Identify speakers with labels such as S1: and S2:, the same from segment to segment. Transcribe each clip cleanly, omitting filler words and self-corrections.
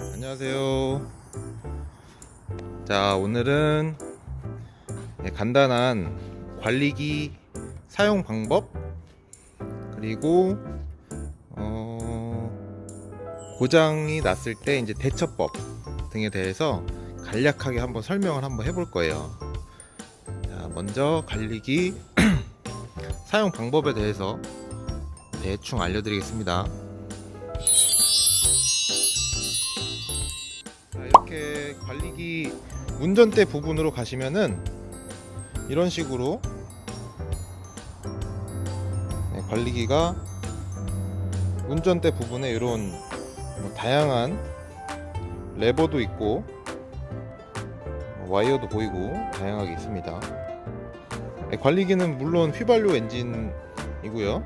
S1: 안녕하세요. 자, 오늘은 간단한 관리기 사용 방법, 그리고 고장이 났을 때 이제 대처법 등에 대해서 간략하게 한번 설명을 한번 해볼 거예요. 자, 먼저 관리기 사용 방법에 대해서 대충 알려드리겠습니다. 자, 이렇게 관리기 운전대 부분으로 가시면은 이런 식으로 관리기가 운전대 부분에 이런 다양한 레버도 있고 와이어도 보이고 다양하게 있습니다. 관리기는 물론 휘발유 엔진이고요.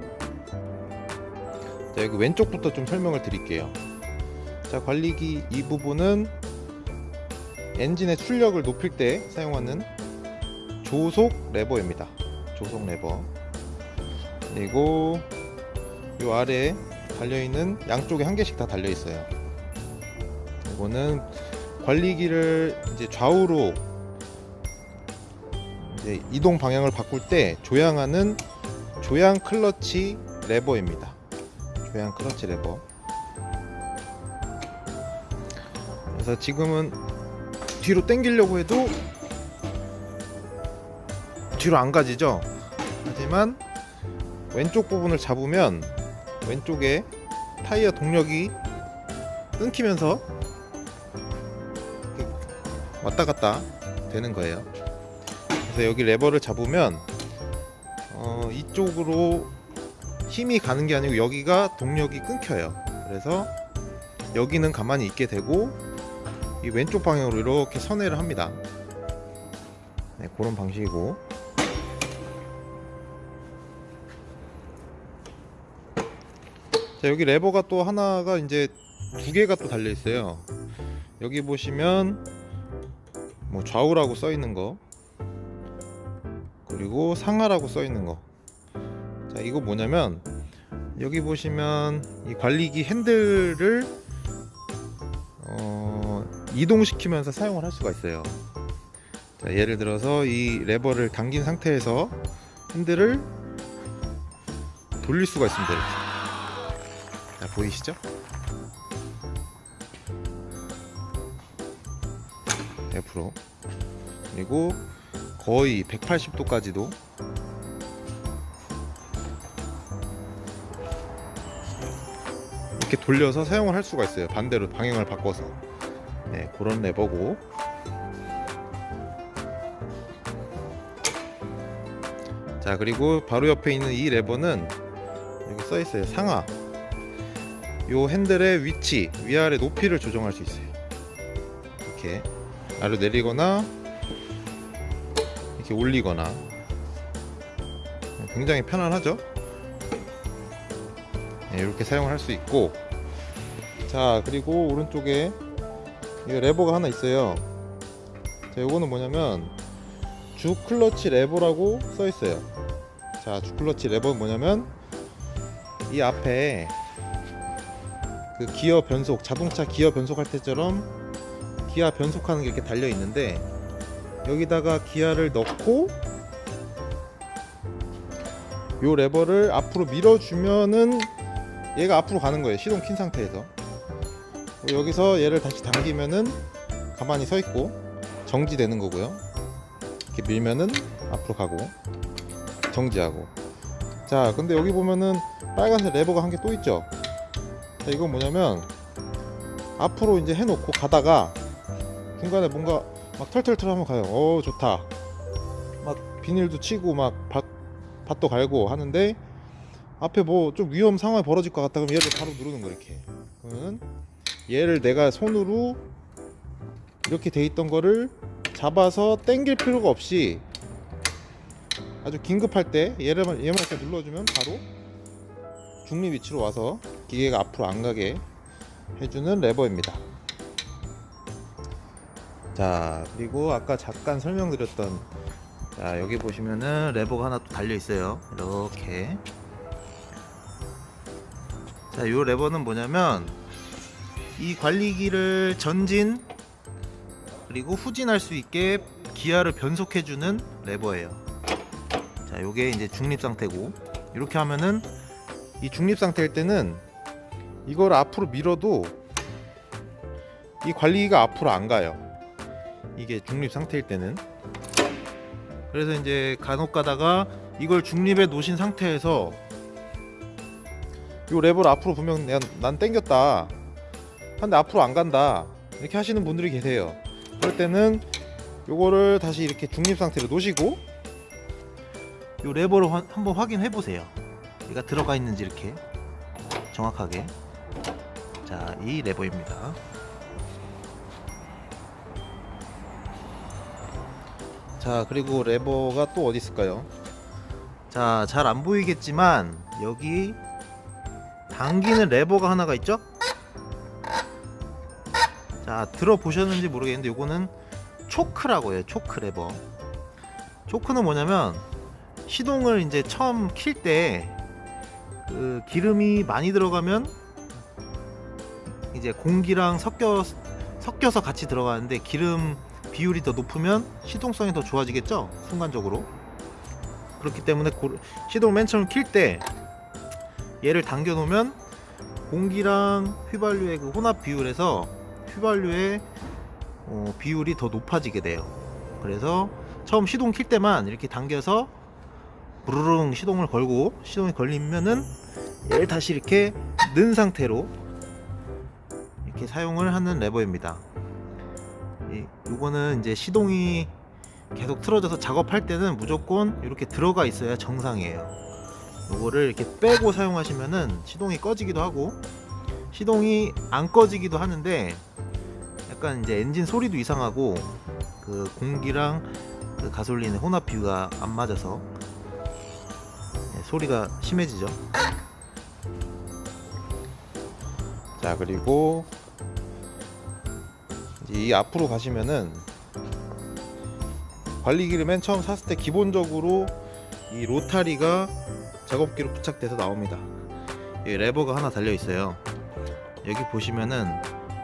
S1: 자, 여기 왼쪽부터 좀 설명을 드릴게요. 자, 관리기 이 부분은 엔진의 출력을 높일 때 사용하는 조속 레버입니다. 조속 레버. 그리고 이 아래에 달려있는 양쪽에 한 개씩 다 달려있어요. 이거는 관리기를 이제 좌우로 이제 이동 방향을 바꿀 때 조향하는 조향 클러치 레버입니다. 조향 클러치 레버. 그래서 지금은 뒤로 당기려고 해도 뒤로 안 가지죠. 하지만 왼쪽 부분을 잡으면 왼쪽에 타이어 동력이 끊기면서 왔다 갔다 되는 거예요. 그래서 여기 레버를 잡으면 이쪽으로 힘이 가는 게 아니고 여기가 동력이 끊겨요. 그래서 여기는 가만히 있게 되고 이 왼쪽 방향으로 이렇게 선회를 합니다. 네, 그런 방식이고, 자, 여기 레버가 또 하나가 이제 두 개가 또 달려 있어요. 여기 보시면 뭐 좌우라고 써 있는 거, 그리고 상하라고 써 있는 거. 자, 이거 뭐냐면 여기 보시면 이 관리기 핸들을 이동시키면서 사용을 할 수가 있어요. 자, 예를 들어서 이 레버를 당긴 상태에서 핸들을 돌릴 수가 있습니다. 이렇게. 자, 보이시죠? 옆으로. 그리고 거의 180도까지도 이렇게 돌려서 사용을 할 수가 있어요. 반대로 방향을 바꿔서. 네, 그런 레버고, 자, 그리고 바로 옆에 있는 이 레버는 여기 써 있어요. 상하. 요 핸들의 위치, 위아래 높이를 조정할 수 있어요. 이렇게 아래로 내리거나 이렇게 올리거나. 굉장히 편안하죠? 네, 이렇게 사용을 할 수 있고, 자, 그리고 오른쪽에 이 레버가 하나 있어요. 자, 요거는 뭐냐면 주 클러치 레버라고 써 있어요. 자, 주 클러치 레버는 뭐냐면 이 앞에 그 기어 변속, 자동차 기어 변속할 때처럼 기아 변속하는 게 이렇게 달려 있는데, 여기다가 기아를 넣고 요 레버를 앞으로 밀어주면은 얘가 앞으로 가는 거예요. 시동 킨 상태에서. 여기서 얘를 다시 당기면은 가만히 서 있고 정지되는 거고요. 이렇게 밀면은 앞으로 가고 정지하고. 자, 근데 여기 보면은 빨간색 레버가 한 개 또 있죠. 자, 이건 뭐냐면 앞으로 이제 해놓고 가다가 중간에 뭔가 막 털털털 하면 가요. 좋다. 막 비닐도 치고 막 밭도 갈고 하는데 앞에 뭐 좀 위험 상황이 벌어질 것 같다 그러면 얘를 바로 누르는 거. 이렇게. 그러면 얘를 내가 손으로 이렇게 돼 있던 거를 잡아서 당길 필요가 없이 아주 긴급할 때 얘만 이렇게 눌러주면 바로 중립 위치로 와서 기계가 앞으로 안 가게 해주는 레버입니다. 자, 그리고 아까 잠깐 설명드렸던, 자, 여기 보시면은 레버가 하나 또 달려 있어요. 이렇게. 자, 이 레버는 뭐냐면 이 관리기를 전진 그리고 후진할 수 있게 기아를 변속해주는 레버예요. 자, 요게 이제 중립 상태고, 이렇게 하면은 이 중립 상태일 때는 이걸 앞으로 밀어도 이 관리기가 앞으로 안 가요. 이게 중립 상태일 때는. 그래서 이제 간혹 가다가 이걸 중립에 놓으신 상태에서 요 레버를 앞으로 보면 난 땡겼다, 근데 앞으로 안 간다, 이렇게 하시는 분들이 계세요. 그럴 때는 요거를 다시 이렇게 중립 상태로 놓으시고 요 레버를 한번 확인해 보세요. 얘가 들어가 있는지 이렇게 정확하게. 자, 이 레버입니다. 자, 그리고 레버가 또 어디 있을까요? 자, 잘 안 보이겠지만 여기 당기는 레버가 하나가 있죠? 자, 들어보셨는지 모르겠는데 요거는 초크라고 해요. 초크 레버. 초크는 뭐냐면 시동을 이제 처음 킬 때 그 기름이 많이 들어가면 이제 공기랑 섞여서 같이 들어가는데, 기름 비율이 더 높으면 시동성이 더 좋아지겠죠? 순간적으로. 그렇기 때문에 시동을 맨 처음 킬 때 얘를 당겨 놓으면 공기랑 휘발유의 그 혼합 비율에서 휘발유의 비율이 더 높아지게 돼요. 그래서 처음 시동 킬 때만 이렇게 당겨서 부르릉 시동을 걸고, 시동이 걸리면은 얘를 다시 이렇게 넣은 상태로 이렇게 사용을 하는 레버입니다. 요거는 이제 시동이 계속 틀어져서 작업할 때는 무조건 이렇게 들어가 있어야 정상이에요. 요거를 이렇게 빼고 사용하시면은 시동이 꺼지기도 하고 시동이 안 꺼지기도 하는데, 약간 이제 엔진 소리도 이상하고 그 공기랑 그 가솔린의 혼합 비율가 안 맞아서 소리가 심해지죠. 자, 그리고 이제 이 앞으로 가시면은 관리기를 맨 처음 샀을 때 기본적으로 이 로타리가 작업기로 부착돼서 나옵니다. 이 레버가 하나 달려 있어요. 여기 보시면은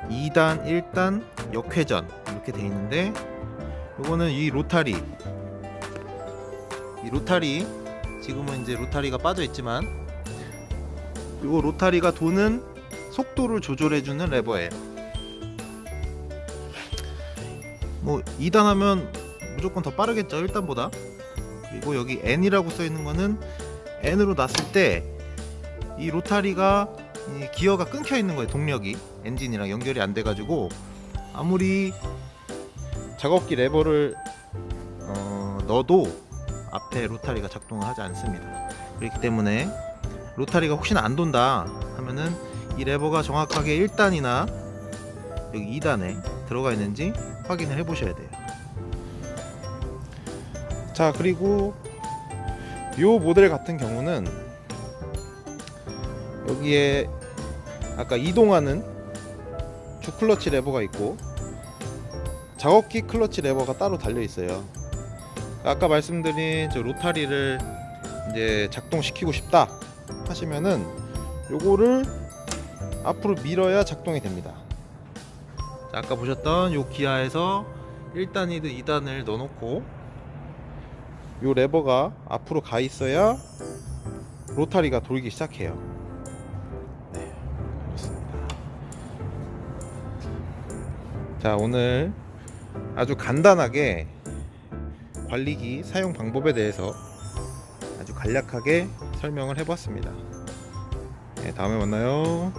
S1: 2단, 1단, 역회전 이렇게 돼 있는데, 요거는 이 로타리 지금은 이제 로타리가 빠져 있지만 요 로타리가 도는 속도를 조절해주는 레버예요. 뭐 2단 하면 무조건 더 빠르겠죠, 1단보다. 그리고 여기 N이라고 써 있는 거는 N으로 놨을 때 이 로타리가 이 기어가 끊겨 있는 거예요. 동력이 엔진이랑 연결이 안 돼가지고 아무리 작업기 레버를 넣어도 앞에 로타리가 작동을 하지 않습니다. 그렇기 때문에 로타리가 혹시나 안 돈다 하면은 이 레버가 정확하게 1단이나 여기 2단에 들어가 있는지 확인을 해 보셔야 돼요. 자, 그리고 요 모델 같은 경우는 여기에 아까 이동하는 주 클러치 레버가 있고 작업기 클러치 레버가 따로 달려 있어요. 아까 말씀드린 저 로타리를 이제 작동시키고 싶다 하시면은 요거를 앞으로 밀어야 작동이 됩니다. 자, 아까 보셨던 요 기아에서 1단이든 2단을 넣어놓고 요 레버가 앞으로 가 있어야 로타리가 돌기 시작해요. 네, 그렇습니다. 자, 오늘 아주 간단하게 관리기 사용 방법에 대해서 아주 간략하게 설명을 해보았습니다. 네, 다음에 만나요.